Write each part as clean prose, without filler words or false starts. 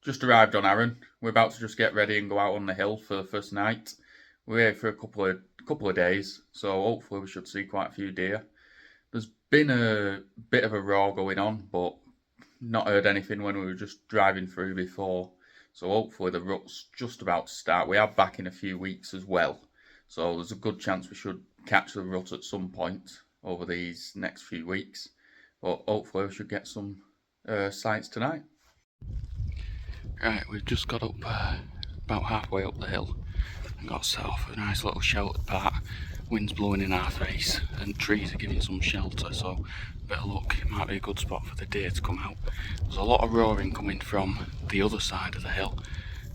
just arrived on Arran. We're about to just get ready and go out on the hill for the first night. We're here for a couple of days, so hopefully we should see quite a few deer. There's been a bit of a roar going on, but not heard anything when we were just driving through before. So hopefully the rut's just about to start. We are back in a few weeks as well, so there's a good chance we should catch the rut at some point over these next few weeks. But hopefully we should get some sights tonight. Right, we've just got up about halfway up the hill and got set off a nice little sheltered part. Wind's blowing in our face and trees are giving some shelter, so a bit of luck, it might be a good spot for the deer to come out. There's a lot of roaring coming from the other side of the hill.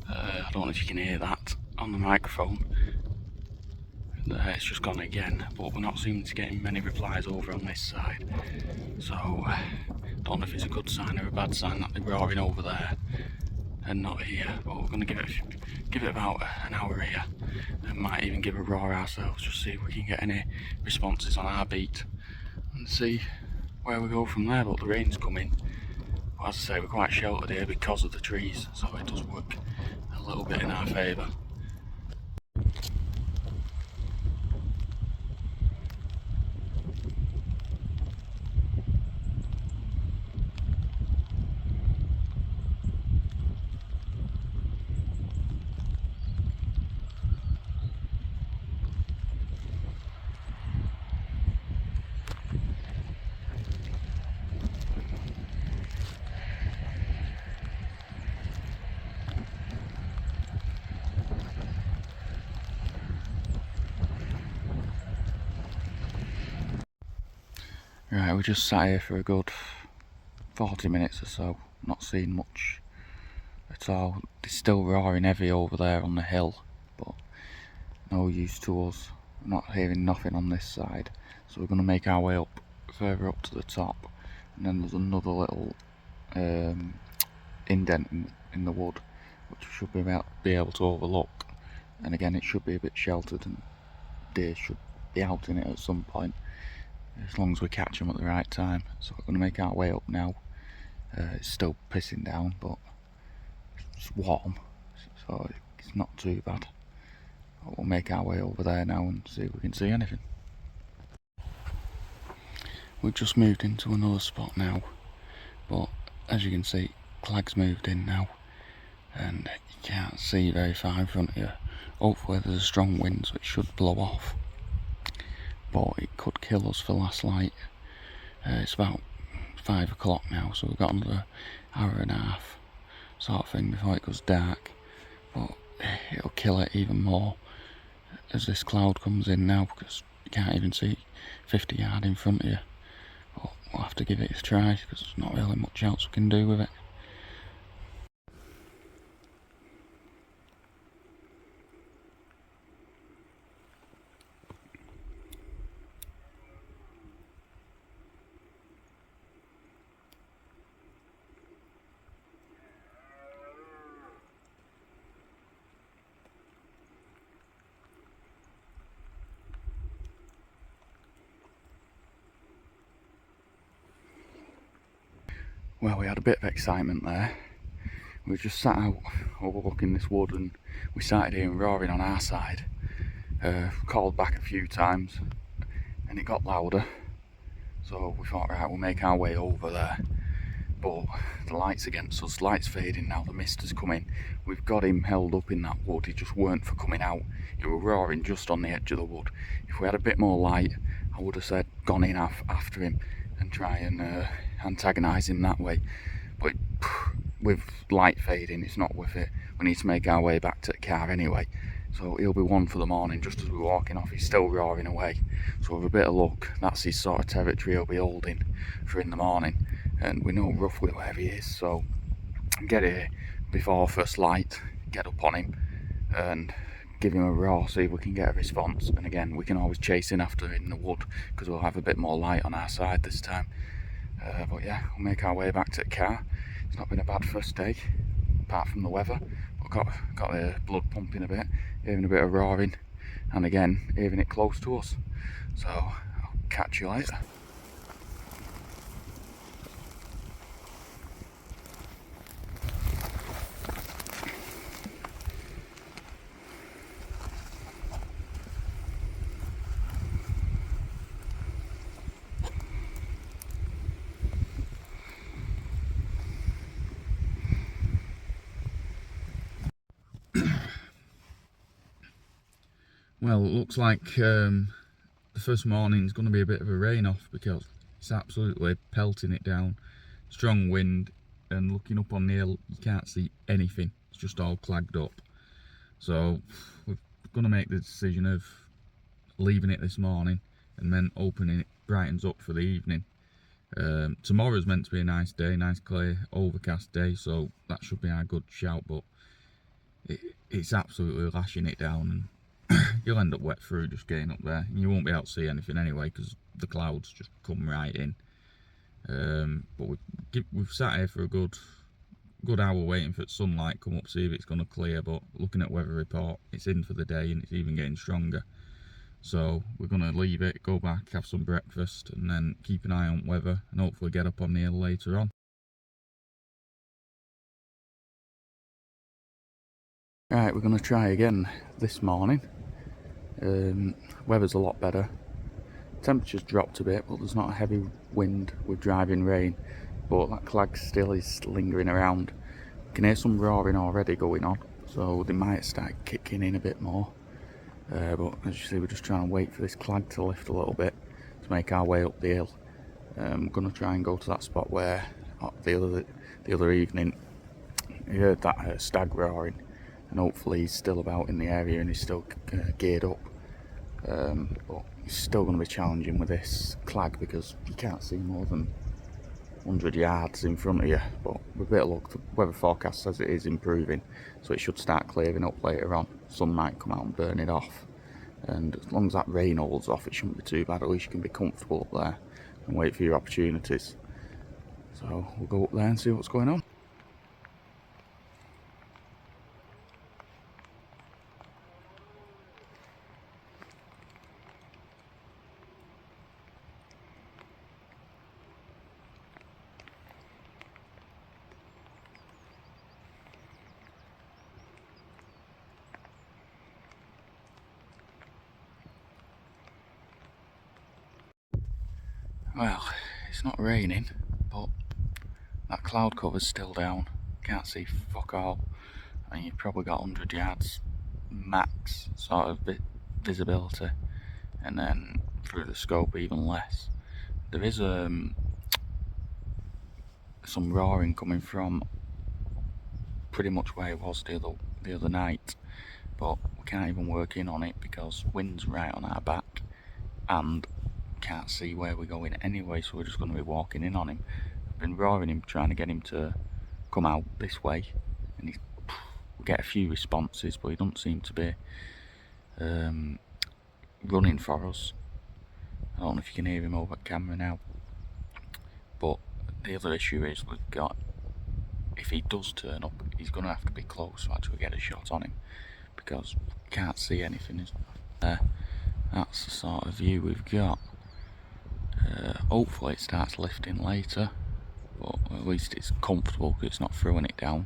I don't know if you can hear that on the microphone. It's just gone again, but we're not seeming to get many replies over on this side. So, don't know if it's a good sign or a bad sign that they're roaring over there and not here, but we're going to give it about an hour here and might even give a roar ourselves, just see if we can get any responses on our beat and see where we go from there. But the rain's coming, but as I say, we're quite sheltered here because of the trees, so it does work a little bit in our favour. Right, we just sat here for a good 40 minutes or so, not seeing much at all. It's still roaring heavy over there on the hill, but no use to us. We're not hearing nothing on this side, so we're going to make our way up, further up to the top, and then there's another little indent in the wood, which we should be able to overlook, and again it should be a bit sheltered and deer should be out in it at some point, as long as we catch them at the right time. So we're going to make our way up now. It's still pissing down, but it's warm, so it's not too bad. But we'll make our way over there now and see if we can see anything. We've just moved into another spot now, but as you can see, Clag's moved in now and you can't see very far in front of you. Hopefully there's a strong wind so it should blow off, but it could kill us for last light. It's about 5 o'clock now, so we've got another hour and a half sort of thing before it goes dark, but it'll kill it even more as this cloud comes in now, because you can't even see 50 yards in front of you. But we'll have to give it a try because there's not really much else we can do with it. Well, we had a bit of excitement there. We just sat out overlooking this wood and we started hearing roaring on our side. Called back a few times and it got louder, so we thought, right, we'll make our way over there. But the light's against us, light's fading now, the mist has come in. We've got him held up in that wood, he just weren't for coming out. He was roaring just on the edge of the wood. If we had a bit more light, I would have said gone in after him and try and antagonise him that way. But with light fading, it's not worth it. We need to make our way back to the car anyway. So he'll be one for the morning. Just as we're walking off, he's still roaring away. So with a bit of luck, that's his sort of territory he'll be holding for in the morning. And we know roughly where he is, so get here before first light, get up on him and give him a roar, see if we can get a response. And again, we can always chase in after in the wood because we'll have a bit more light on our side this time. But yeah, we'll make our way back to the car. It's not been a bad first day, apart from the weather. We've got the blood pumping a bit, hearing a bit of roaring, and again, hearing it close to us. So, I'll catch you later. Well, it looks like the first morning is going to be a bit of a rain off because it's absolutely pelting it down. Strong wind, and looking up on the hill, you can't see anything. It's just all clagged up. So we're going to make the decision of leaving it this morning and then opening it, brightens up for the evening. Tomorrow's meant to be a nice day, nice clear overcast day, so that should be a good shout, but it's absolutely lashing it down, and you'll end up wet through just getting up there. You won't be able to see anything anyway because the clouds just come right in. But we've sat here for a good hour waiting for sunlight come up, see if it's going to clear, but looking at weather report, it's in for the day and it's even getting stronger. So we're going to leave it, go back, have some breakfast, and then keep an eye on weather and hopefully get up on the hill later on. Right, we're going to try again this morning. Weather's a lot better. Temperature's dropped a bit, but there's not a heavy wind with driving rain. But that clag still is lingering around. You can hear some roaring already going on, so they might start kicking in a bit more. But as you see, we're just trying to wait for this clag to lift a little bit to make our way up the hill. I'm going to try and go to that spot where the other evening you heard that stag roaring, and hopefully he's still about in the area and he's still geared up. But it's still going to be challenging with this clag because you can't see more than 100 yards in front of you, but with a bit of luck the weather forecast says it is improving, so it should start clearing up later on. Sun might come out and burn it off, and as long as that rain holds off it shouldn't be too bad. At least you can be comfortable up there and wait for your opportunities. So we'll go up there and see what's going on. Well, it's not raining, but that cloud cover's still down. Can't see fuck all. I mean, you've probably got 100 yards max sort of visibility, and then through the scope even less. There is some roaring coming from pretty much where it was the other night, but we can't even work in on it because wind's right on our back and can't see where we're going anyway, so we're just going to be walking in on him. I've been roaring him, trying to get him to come out this way, and we get a few responses, but he doesn't seem to be running for us. I don't know if you can hear him over camera now, but the other issue is we've got, if he does turn up, he's going to have to be close to actually get a shot on him because we can't see anything. That's the sort of view we've got. Hopefully it starts lifting later, but at least it's comfortable because it's not throwing it down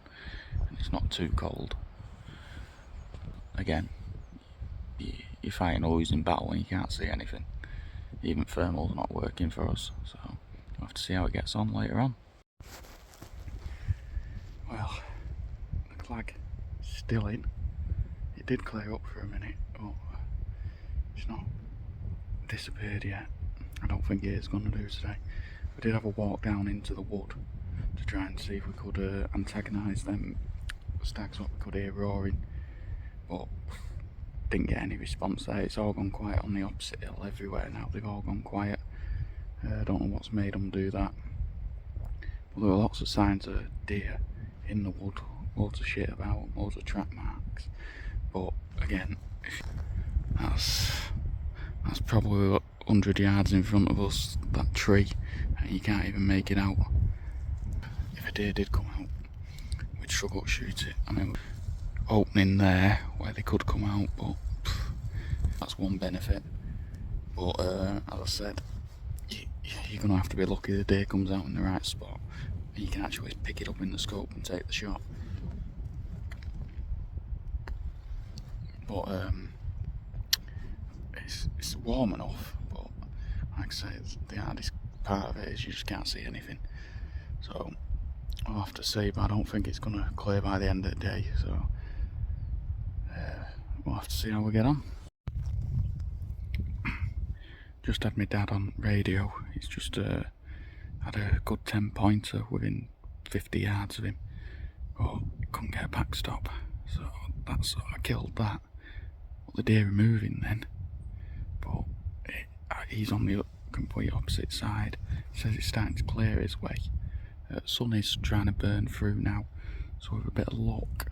and it's not too cold. Again, you're fighting a losing battle when you can't see anything. Even thermal's not working for us, so we'll have to see how it gets on later on. Well, the clag is still in. It did clear up for a minute, but it's not disappeared yet. I don't think it is going to do today. We did have a walk down into the wood to try and see if we could antagonise them stags what we could hear roaring, but didn't get any response there. It's all gone quiet on the opposite hill everywhere now. They've all gone quiet. I don't know what's made them do that. But there were lots of signs of deer in the wood, loads of shit about, loads of track marks. But again, that's probably 100 yards in front of us, that tree, and you can't even make it out. If a deer did come out, we'd struggle to shoot it. I mean, opening there where they could come out, but that's one benefit. But as I said, you're going to have to be lucky the deer comes out in the right spot and you can actually pick it up in the scope and take the shot. But it's warm enough, but like I say, the hardest part of it is you just can't see anything. So I'll have to see, but I don't think it's going to clear by the end of the day, so we'll have to see how we get on. just had my dad on radio. He's just had a good 10-pointer within 50 yards of him, but couldn't get a backstop, so that sort of killed that. But the deer are moving then, but he's on the complete opposite side. He says it's starting to clear his way. Sun is trying to burn through now, so with a bit of luck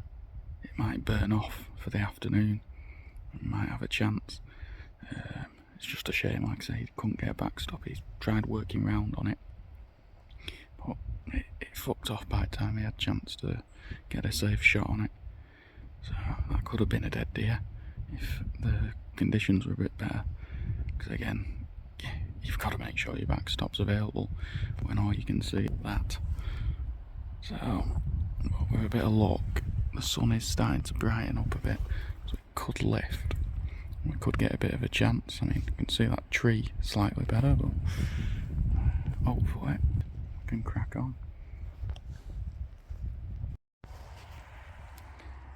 it might burn off for the afternoon. We might have a chance. It's just a shame, like I say, he couldn't get a backstop. He tried working round on it, but it fucked off by the time he had a chance to get a safe shot on it. So that could have been a dead deer if the conditions were a bit better. Because again, you've got to make sure your backstop's available when all you can see is that. So with a bit of luck, the sun is starting to brighten up a bit, so it could lift. We could get a bit of a chance. I mean, you can see that tree slightly better, but hopefully we can crack on.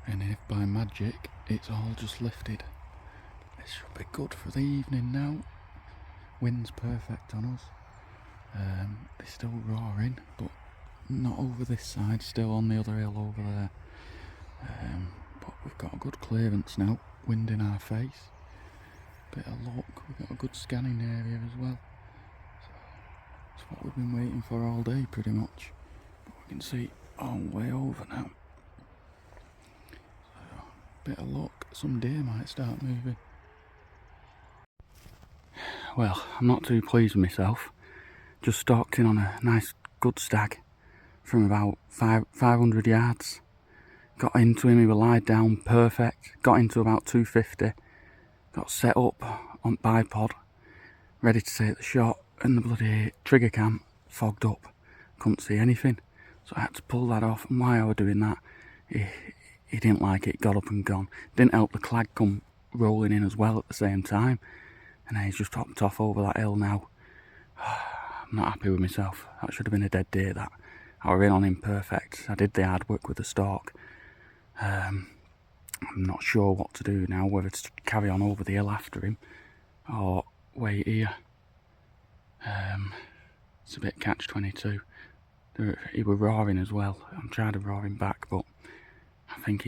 And if by magic it's all just lifted, this should be good for the evening now. Wind's perfect on us. They're still roaring, but not over this side, still on the other hill over there. But we've got a good clearance now, wind in our face. Bit of luck, we've got a good scanning area as well. So that's what we've been waiting for all day pretty much. But we can see all the way over now. So bit of luck, some deer might start moving. Well, I'm not too pleased with myself. Just stalked in on a nice good stag from about 500 yards. Got into him, he was lied down perfect. Got into about 250. Got set up on bipod, ready to take the shot, and the bloody trigger cam fogged up. Couldn't see anything, so I had to pull that off. And while I was doing that, he didn't like it, got up and gone. Didn't help the clag come rolling in as well at the same time, and he's just hopped off over that hill now. I'm not happy with myself. That should have been a dead deer, that. I was in on him perfect. I did the hard work with the stalk. I'm not sure what to do now, whether to carry on over the hill after him or wait here. It's a bit catch-22. He was roaring as well. I'm trying to roar him back, but I think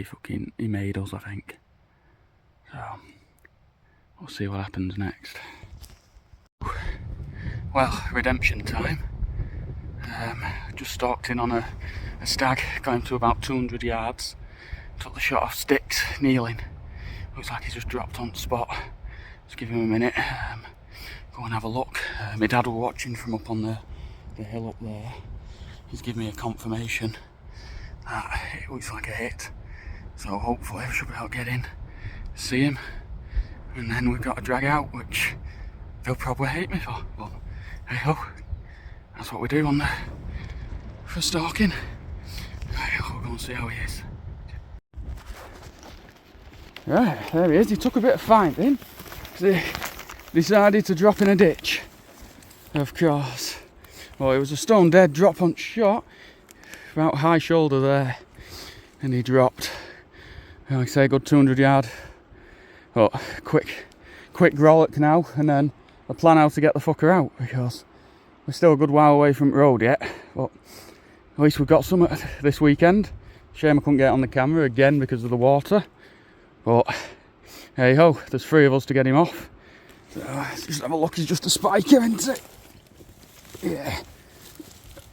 he made us, I think. So we'll see what happens next. Well, redemption time. Just stalked in on a stag, got him to about 200 yards. Took the shot off sticks, kneeling. Looks like he's just dropped on spot. Just give him a minute. Go and have a look. My dad was watching from up on the hill up there. He's given me a confirmation that it looks like a hit. So hopefully we should be able to get in, see him, and then we've got to drag out, which they'll probably hate me for. But hey ho, that's what we do for stalking. Right, we'll go and see how he is. Right, there he is. He took a bit of finding. He decided to drop in a ditch, of course. Well, it was a stone dead drop punch shot, about high shoulder there, and he dropped. Like I say, a good 200 yard. But quick rollock now, and then I plan how to get the fucker out, because we're still a good while away from the road yet. But at least we've got some this weekend. Shame I couldn't get it on the camera again because of the water. But hey ho, there's 3 of us to get him off. So let's just have a look. He's just a spiker, isn't it? Yeah,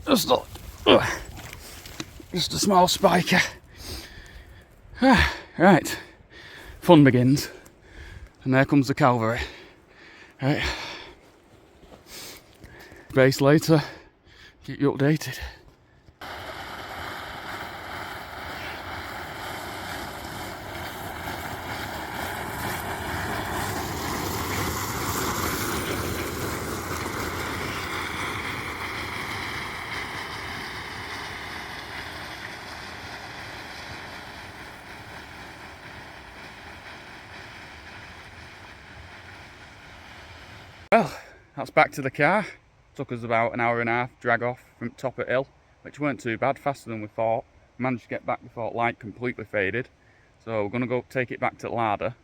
just a small spiker. Right, fun begins, and there comes the cavalry. Right, base later. Keep you updated. Well, that's back to the car. Took us about an hour and a half drag off from top of hill, which weren't too bad, faster than we thought. Managed to get back before light completely faded. So we're going to go take it back to the larder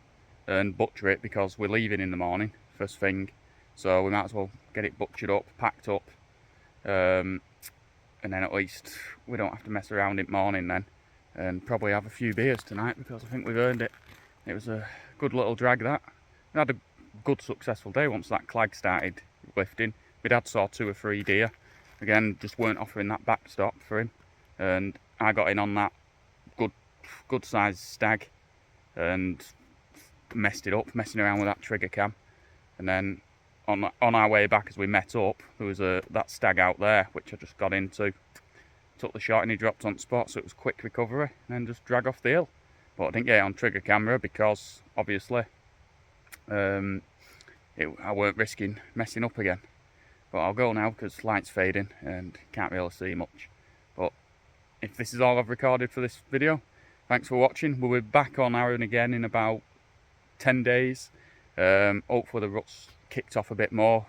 and butcher it, because we're leaving in the morning, first thing. So we might as well get it butchered up, packed up, and then at least we don't have to mess around in the morning then, and probably have a few beers tonight because I think we've earned it. It was a good little drag that. We had a good successful day once that clag started lifting. My dad saw 2 or 3 deer. Again, just weren't offering that backstop for him, and I got in on that good sized stag and messed it up, messing around with that trigger cam. And then on our way back as we met up, there was that stag out there which I just got into, took the shot and he dropped on spot, so it was quick recovery and then just drag off the hill. But I didn't get it on trigger camera because obviously I weren't risking messing up again. But I'll go now because light's fading and can't really see much. But if this is all I've recorded for this video, thanks for watching. We'll be back on Arran again in about 10 days. Hopefully the rut's kicked off a bit more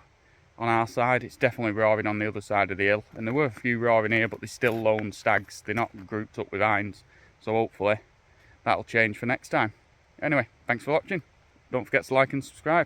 on our side. It's definitely roaring on the other side of the hill, and there were a few roaring here, but they're still lone stags. They're not grouped up with hinds, so hopefully that'll change for next time. Anyway, thanks for watching. Don't forget to like and subscribe.